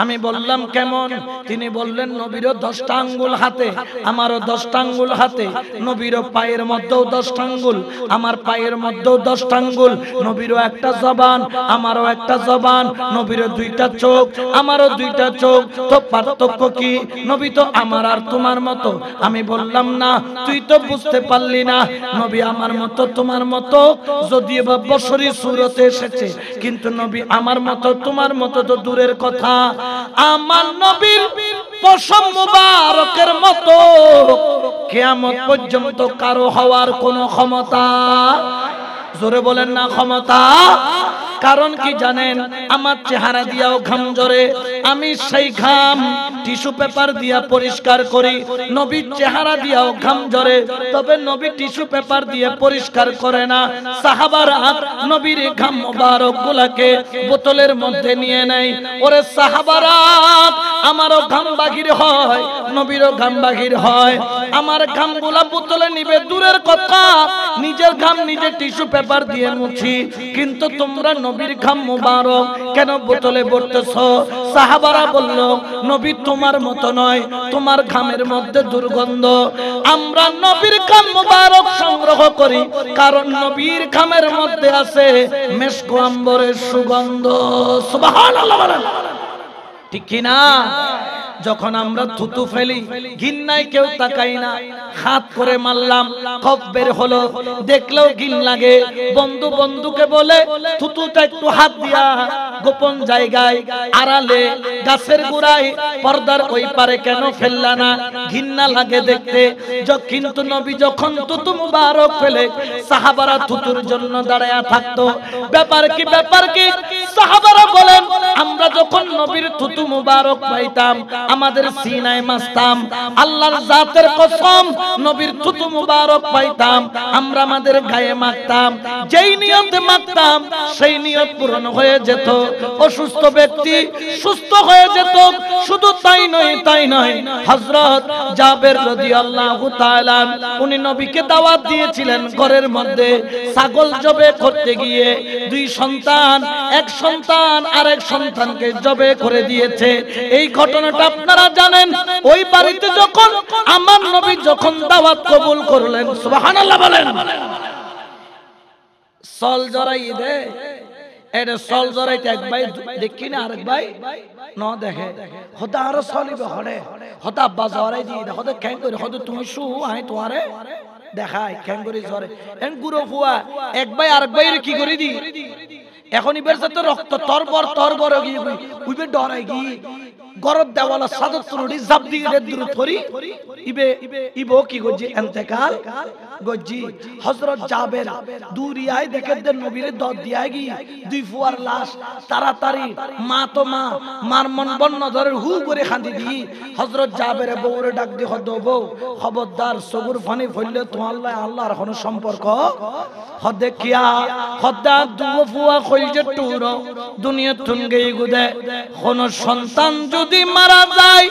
আমি বললাম কেমন তিনি বললেন নবীরও 10টা আঙ্গুল হাতে আমারও 10টা আঙ্গুল হাতে নবীরও পায়ের মধ্যেও 10টা আঙ্গুল আমার পায়ের মধ্যেও 10টা আঙ্গুল নবীরও একটা জবান আমারও একটা জবান নবীরও 2টা চোখ আমারও 2টা চোখ তো পার্থক্য কি নবী তো আমার আর তোমার মতো আমি বললাম না তুই তো বুঝতে পারলি না নবী আমার মতো তোমার মতো যদিও বা বশরী সূরতে এসেছে কিন্তু নবী আমার মতো তোমার মতো তো দূরের কথা আমার নবীর পশম মুবারকের মতো কিয়ামত পর্যন্ত কারো হওয়ার কোনো ক্ষমতা জোরে বলেন না ক্ষমতা কারণ কি জানেন আমার চেহারা দিয়াও ঘাম ঝরে আমি সেই ঘাম টিস্যু পেপার দিয়া পরিষ্কার করি নবীর চেহারা দিয়াও ঘাম ঝরে তবে নবী টিস্যু পেপার দিয়ে পরিষ্কার করে না সাহাবারা নবীর ঘাম মোবারক গুলাকে বোতলের মধ্যে নিয়ে নেয় ওরে সাহাবারা আমারও ঘাম বাহির হয় নবীরও ঘাম বাহির হয় আমার ঘামগুলা বোতলে নিবে দূরের কথা নিজের ঘাম নিজে টিস্যু পেপার দিয়ে মুছি কিন্তু তোমরা নবীর ঘাম মুবারক কেন বোতলে ভরতেছো সাহাবারা বলল নবী তোমার মতো নয়, তোমার ঘামের মধ্যে দুর্গন্ধ। আমরা নবীর ঘাম মুবারক সংগ্রহ করি, কারণ নবীর ঘামের মধ্যে আছে মেশক আম্বরের সুগন্ধ। সুবহানাল্লাহ বলেন ঠিক কি না? যখন আমরা থুতু ফেলি ঘিন্নায় কেউ তাকাই না, হাত করে মারলাম, খপ বের হলো, দেখলেও ঘিন লাগে। বন্ধু বন্ধুকে বলে থুতুটা একটু হাত দিয়া গোপন জায়গায় আড়ালে গাছের গোড়ায় পর্দার ওই পারে কেন ফেললা না, ঘিন্না লাগে দেখতে। কিন্তু নবী যখন থুতু মুবারক ফেলে সাহাবারা থুতুর জন্য দাঁড়ায়া থাকতো। ব্যাপার কি ব্যাপার কি? সাহাবারা বলেন আমরা যখন নবীর থুতু মুবারক পাইতাম আমাদের সিনায় মাসতাম। আল্লাহর জাতের কসম, নবীর থুতু মুবারক পাইতাম আমরা আমাদের গায়ে মাখতাম। যেই নিয়তে মাখতাম সেই নিয়ত পূরণ হয়ে যেত, অসুস্থ ব্যক্তি সুস্থ হয়ে যেত। শুধু তাই নয়, হযরত জাবের রাদিয়াল্লাহু তাআলা উনি নবীকে দাওয়াত দিয়েছিলেন ঘরের মধ্যে। ছাগল জবে করতে গিয়ে দুই সন্তান, এক সন্তান আরেক সন্তানকে জবে করে দিয়েছে। এই ঘটনাটা আপনারা জানেন। ওই বাড়িতে যখন আমার নবী যখন দাওয়াত কবুল করলেন, সুবহানাল্লাহ বলেন, সল জরাই দে এটা সল জরাইতে এক ভাই দেখি না আরেক ভাই ন দেখে হতা আরো সলিবে হরে হতা আব্বা জরাই দি হতা ক্যাং করে হতা তুমি শু আই তোমারে দেখাই ক্যাং করে জরে এন গুরো ফুয়া এক ভাই আরেক ভাইরে কি করে দি এখন ইবের সাথে রক্ত তরবর গিয়ে উইবে ডরাই গি গরদ দেওয়ালা সাদত তুলুড়ি জাপ দিয়ে দূর থরি ইবো কি গজি ইন্তেকাল গজি। হযরত জাবের দুরিয়ায় দেখে দেন নবীরে দদ দিয়াই গি দুই ফুয়ার লাশ তাড়াতাড়ি মা তো মার মন বন্ন ধরে হু করে খান্দি দি। হযরত জাবের বউরে ডাক দি হদ বউ খবরদার সগুর ফানি ফইলে তো আল্লাহর কোনো সম্পর্ক হদে কিয়া হদা দু ফুয়া কইজে টুর দুনিয়া তুন গই গুদে কোন সন্তান যদি মারা যায়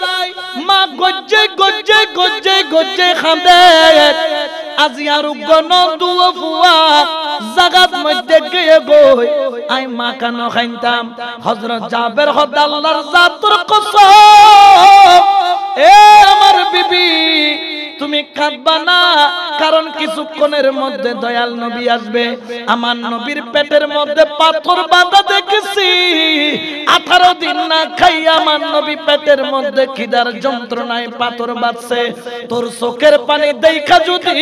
মা গজ্জে গজ্জে গজ্জে গজ্জে খান্দে। আজি আর গণ দু ফুয়া জাগাত মধ্যে গিয়ে গই আই মা কান খাইতাম। হযরত জাবের হদ আল্লাহর জাতের কসম এ আমার বিবি তুমি কাঁদবা না, কারণ কিছুক্ষণের মধ্যে দয়াল নবী আসবে। আমার নবীর পেটের মধ্যে পাথর বাঁধা দেখেছি, 18 দিন না খাই আমার নবী পেটের মধ্যে খিদার যন্ত্রণায় পাথর বাঁধছে। তোর চোখের পানি দেখা যদি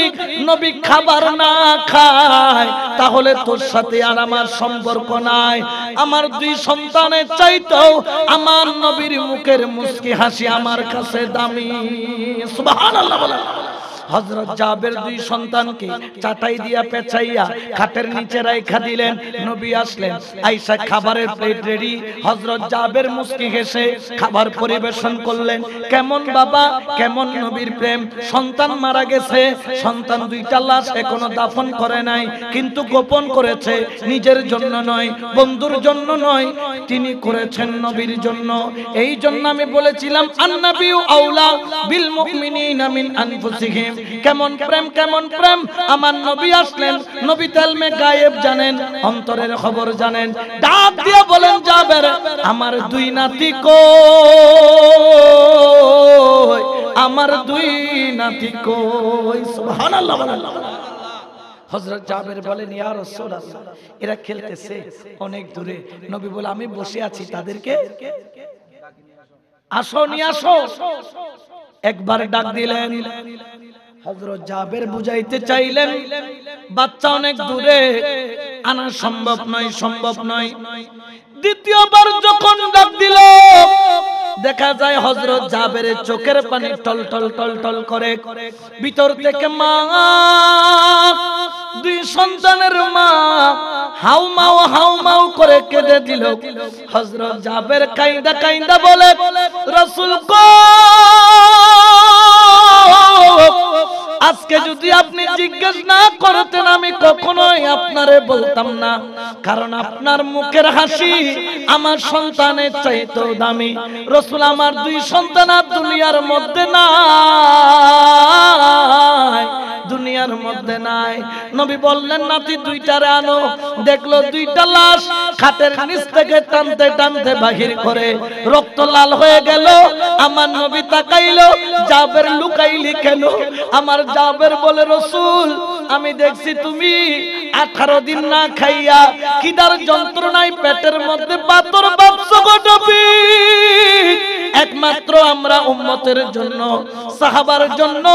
নবী খাবার না খায় তাহলে তোর সাথে আর আমার সম্পর্ক নাই। আমার দুই সন্তানের চাইতেও আমার নবীর মুখের মুস্কি হাসি আমার কাছে দামি। সুবহানাল্লাহ বলেন। হযরত জাবের দুই সন্তানকে চাটাই দিয়া পেছাইয়া খাটের নিচে রাইখা দিলেন। নবী আসলেন, আয়েশা খাবারের প্লেট রেডি। হযরত জাবের মুস্কি হেসে খাবার পরিবেশন করলেন। কেমন বাবা, কেমন নবীর প্রেম। সন্তান মারা গেছে, সন্তান দুইটা লাশ এখনো দাফন করে নাই, কিন্তু গোপন করেছে, নিজের জন্য নয়, বন্ধুর জন্য নয়, তিনি করেছেন নবীর জন্য। এই জন্য আমি বলেছিলাম আন-নাবিয়্যু আওলা বিল মুমিনিনা মিন আনফুসিহিম। কেমন প্রেম, কেমন প্রেম। আমার নবী আসলেন, নবী তালমে গায়েব জানেন, অন্তরের খবর জানেন। ডাক দিয়ে বলেন জাবের আমার দুই নাতি কই, আমার দুই নাতি কই। সুবহানাল্লাহ বলেন। হযরত জাবের বলেন ইয়া রাসূলুল্লাহ এরা খেলতেছে অনেক দূরে। নবী বলে আমি বসে আছি, তাদেরকে আসো নিয়ে আসো। একবার ডাক দিলেন। হযরত জাবের বুঝাইতে চাইলেন বাচ্চা অনেক দূরে, আনা সম্ভব নয়। দ্বিতীয়বার যখন ডাক দিল দেখা যায় হযরত জাবেরের চোখের পানি টল টল টল টল করে। ভিতর থেকে মা, দুই সন্তানের মা হাউমাউ করে কেঁদে দিল। হযরত জাবের কাইন্দা কাইন্দা বলে রাসূল গো আজকে যদি আপনি জিজ্ঞেস না করতেন আমি কখনোই আপনারে বলতাম না, কারণ আপনার মুখের হাসি আমার সন্তানের চাইতেও দামি। রাসূল আমার দুই সন্তান আর দুনিয়ার মধ্যে নাই, দুনিয়ার মধ্যে নাই। নাই। নবী বললেন নাতি দুইটারে আনো। দেখলো দুইটা লাশ খাটের নিচ থেকে টানতে টানতে বাহির করে রক্ত লাল হয়ে গেল। আমার নবী তাকাইলো, জাবের লুকাইলি কেন? আমার জাবের বলে রাসূল আমি দেখছি তুমি 18 দিন না খাইয়া কিদার যন্ত্রণায় পেটের মধ্যে পাথর বাপসো গো নবী। একমাত্র আমরা উম্মতের জন্য, সাহাবার জন্য,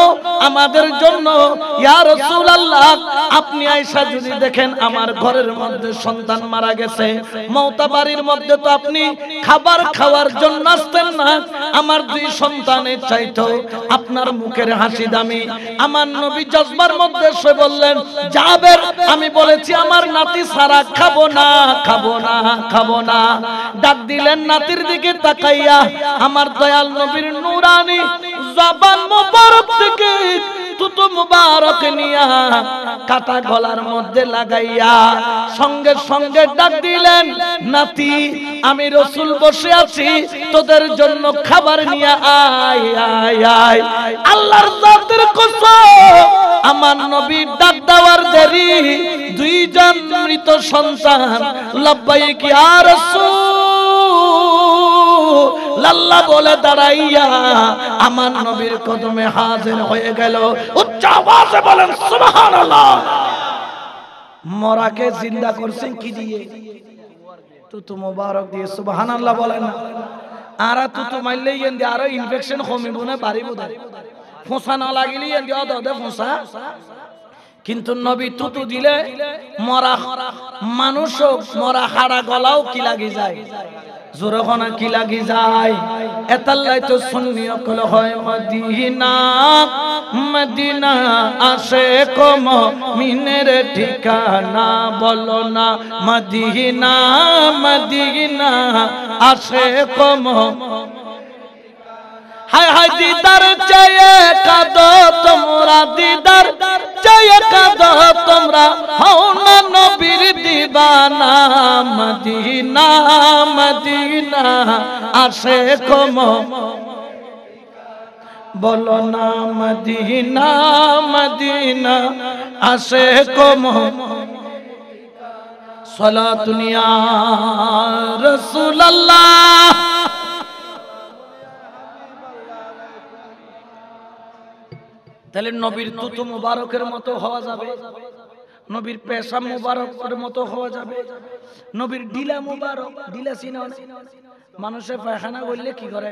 আমাদের জন্য ইয়া রাসূলুল্লাহ আপনি আয়েশা যদি দেখেন আমার ঘরের মধ্যে সন্তান মারা গেছে, মওতা বাড়ির মধ্যে তো আপনি খাবার খাওয়ার জন্য আসতেন না। আমার দুই সন্তানের চাইতো আপনার মুখের হাসি দামি। আমার নবী জজবার মধ্যে সে বললেন জাবের আমি বলেছি আমার নাতি সারা খাবো না, খাবো না, খাবো না। ডাক দিলেন নাতির দিকে তাকাইয়া আমার দয়াল নবীর নূরানি জবান মোবারক থেকে তুতু মুবারক নিয়া কাটা গলার মধ্যে লাগাইয়া সঙ্গে সঙ্গে ডাক দিলেন নাতি আমি রাসূল বসে আছি তোদের জন্য খাবার নিয়ে আয় আয় আয়। আল্লাহর জাতের কসম আমার নবী ডাক দেওয়ার দেরি দুইজন মৃত সন্তান লব্বাইক ইয়া রাসূল আল্লাহ বলে দাঁড়াইয়া আমার নবীর কদমে হাজির হয়ে গেল। উচ্চ আওয়াজে বলেন সুবহানাল্লাহ। মরাকে জিন্দা করছেন কি দিয়ে? তুতু মুবারক দিয়ে। সুবহানাল্লাহ বলেন না। আরা তুতু মারলে এন্দি আরো ইনফেকশন কমিব না বাড়িব না। ফোঁসা না লাগিলে এন্দি অদে ফোঁসা। কিন্তু নবী তুতু দিলে মরা মানুষও মরা হাড়া গলাও কি লাগি যায়, জোরখানা কি লাগি যায়। এতাল্লাই তো সুন্নি অকল হয় মদিনা, মদিনা আসে কম মিনের ঠিকানা বলো না মদিনা, মদিনা আসে কম। হায় হায় দিদার চায়ে কাঁদো তোমরা, দিদার চায়ে কাঁদো তোমরা, হও না নবীর দিবানা। মদিনা, মদিনা আসে কম বলো না মদিনা, মদিনা আসে কম। সালাতুন ইয়া রাসূলুল্লাহ। তাহলে নবীর তুতু মুবারকের মতো হওয়া যাবে, নবীর পেশা মুবারকের মতো হওয়া যাবে, নবীর ডিলা মুবারক। ডিলা চিনো? মানুষে পায়খানা করলে কি করে?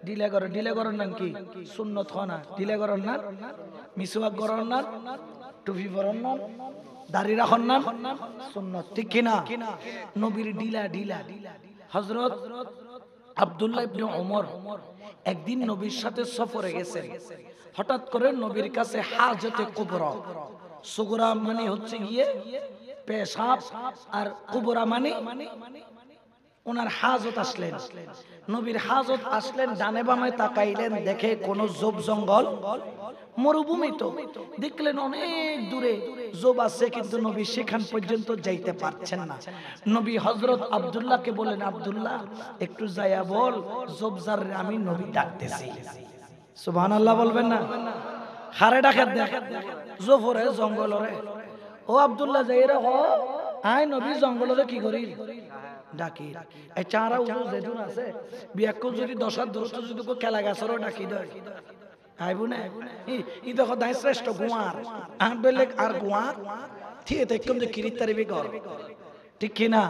ডিলা করে। ডিলা করার নাম কি? সুন্নত খানা। ডিলা করার নাম মিসওয়াক করার নাম, টুপি পরার নাম, দাড়ি রাখার নাম সুন্নত, ঠিক কিনা? নবীর ডিলা ডিলা। হযরত আব্দুল্লাহ ইবনে ওমর একদিন নবীর সাথে সফরে গেছেন। হঠাৎ করে নবীর কাছে হাজতে কুবরা, সুগরা মানে হচ্ছে গিয়ে পেশাব, আর কুবরা মানে ওনার হাজত আসলেন। নবীর হাজত আসলেন, ডানে বামে তাকাইলেন, দেখে কোন জোব জঙ্গল, মরুভূমি তো দেখলেন অনেক দূরে জোব আছে, কিন্তু নবী সেখান পর্যন্ত যাইতে পারছেন না। নবী হযরত আব্দুল্লাহকে বলেন আব্দুল্লাহ একটু যাইয়া বল জোবজার আমি নবী ডাকতেছি। সুবহানাল্লাহ বলবেন না? হারে ডাকে দেখ জোফরে জঙ্গলরে। ও আব্দুল্লাহ যাইরা হ আয় নবী জঙ্গলরে কি করি ডাকি। এই চারা উজু যেদুন আছে বিয়াকু যদি 10 হাত দূরত্ব যদি কো খেলা গাছরও ডাকি দেয় আইবু না। ই দেখো দাই শ্রেষ্ঠ গুয়ার আর বেলেক আর গুয়ার থিয়ে দেখুন যে কিরিতারি বিগর, ঠিক কিনা?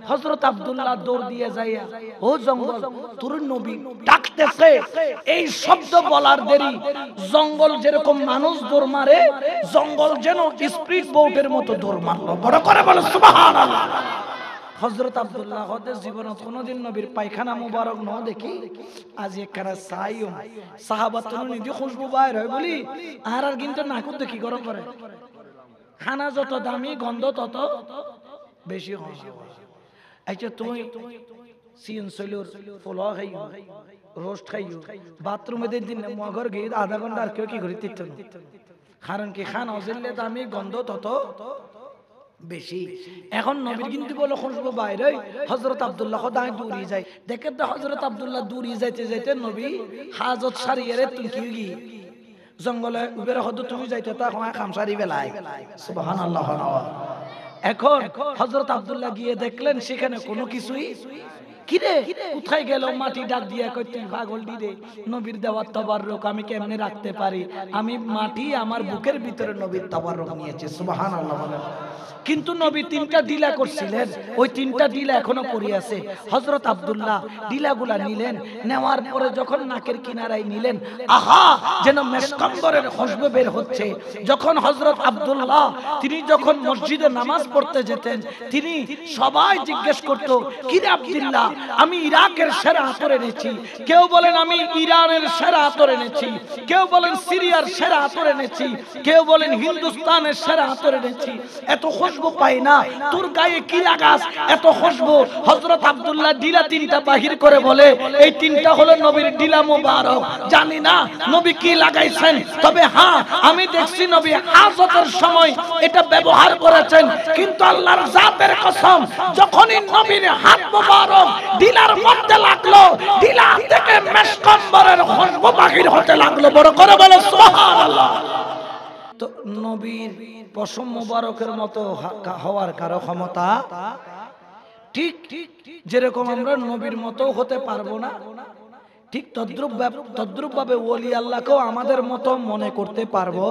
হযরত আব্দুল্লাহ দৌড় দিয়ে যাইয়া ও জঙ্গল তোর নবী ডাকতেছে। এই শব্দ বলার দেরি জঙ্গল যেরকম মানুষ দৌড় মারে, জঙ্গল যেন স্পিড বোটের মতো দৌড় মারলো। বড় করে বলো সুবহানাল্লাহ। হযরত আব্দুল্লাহ হদের জীবনত কোনদিন নবীর পায়খানা মুবারক ন দেখি আজ একখানা সাইও সাহাবাত নিদি খুশবু বাইর হয় বলি আর কিন্তু নাকুত দেখি গরম করে। খানা যত দামি গন্ধ তত বেশি হয়। আচ্ছা তুমি সিন সলুর পোলাও খাইও, রোস্ট খাইও, বাথরুমে দিন মগর গিয়ে আধা ঘন্টা আর কেউ কি করে তিত না, কারণ কি খানা অজেলে দামি গন্ধ তত বেশি। এখন নবীর কিন্তু বলে খুশবু বাইরে। হযরত আব্দুল্লাহ খোদায় দূরি যায়, দেখেন তো হযরত আব্দুল্লাহ দূরি যাইতে যাইতে নবী হাজত সারিয়ে রে তুমি কি জঙ্গলে উবের হদ তুমি যাইতে তা খামসারি বেলায় সুবহানাল্লাহ। এখন হযরত আব্দুল্লাহ গিয়ে দেখলেন সেখানে কোনো কিছুই, কিরে কোথায় গেল? মাটি ডাক দিয়া কই তুই পাগল দিরে, নবীর দেওয়ার তাবাররুক আমি কেমনে রাখতে পারি? আমি মাটি আমার বুকের ভিতরে নবীর তাবাররুক নিয়েছি। সুবহানাল্লাহ বলেন। কিন্তু নবী তিনটা ডিলা করছিলেন, ওই তিনটা ডিলা এখনো পড়ে আছে। হযরত আব্দুল্লাহ ডিলাগুলা নিলেন, নেওয়ার পরে যখন নাকের কিনারায় নিলেন, আহা যেন মেশকাম্বরের খুশবু বের হচ্ছে। যখন হযরত আব্দুল্লাহ তিনি যখন মসজিদে নামাজ পড়তে যেতেন, তিনি সবাই জিজ্ঞেস করত, কিরে আব্দুল্লাহ আমি ইরাকের সেরা আতর এনেছি, কেউ বলেন আমি ইরানের সেরা আতর এনেছি, কেউ বলেন সিরিয়ার সেরা আতর এনেছি, কেউ বলেন হিন্দুস্তানের সেরা আতর এনেছি, এত খুশবু পাই না, তোর গায়ে কি লাগাস এত খুশবু? হযরত আব্দুল্লাহ ডিলা তিনটা বাহির করে বলে, এই তিনটা হলো নবীর ডিলা মুবারক। জানি না নবী কি লাগাইছেন, তবে হ্যাঁ আমি দেখছি নবী হাজতের সময় এটা ব্যবহার করেছেন। কিন্তু আল্লাহর জাতের কসম, যখনই নবীর হাত মুবারক ডিলার মধ্যে লাগলো, ডিলা থেকে মেশকাম্বরের খুশবু বাহির হতে লাগলো। বড় করে বলো সুবহানাল্লাহ। তো নবীর পশম মুবারকের মতো হওয়ার কারো ক্ষমতা, ঠিক যেরকম আমরা নবীর মতো হতে পারবো না, ঠিক তদ্রুপ ভাবে ওলি আল্লাহকেও আমাদের মতো মনে করতে পারবো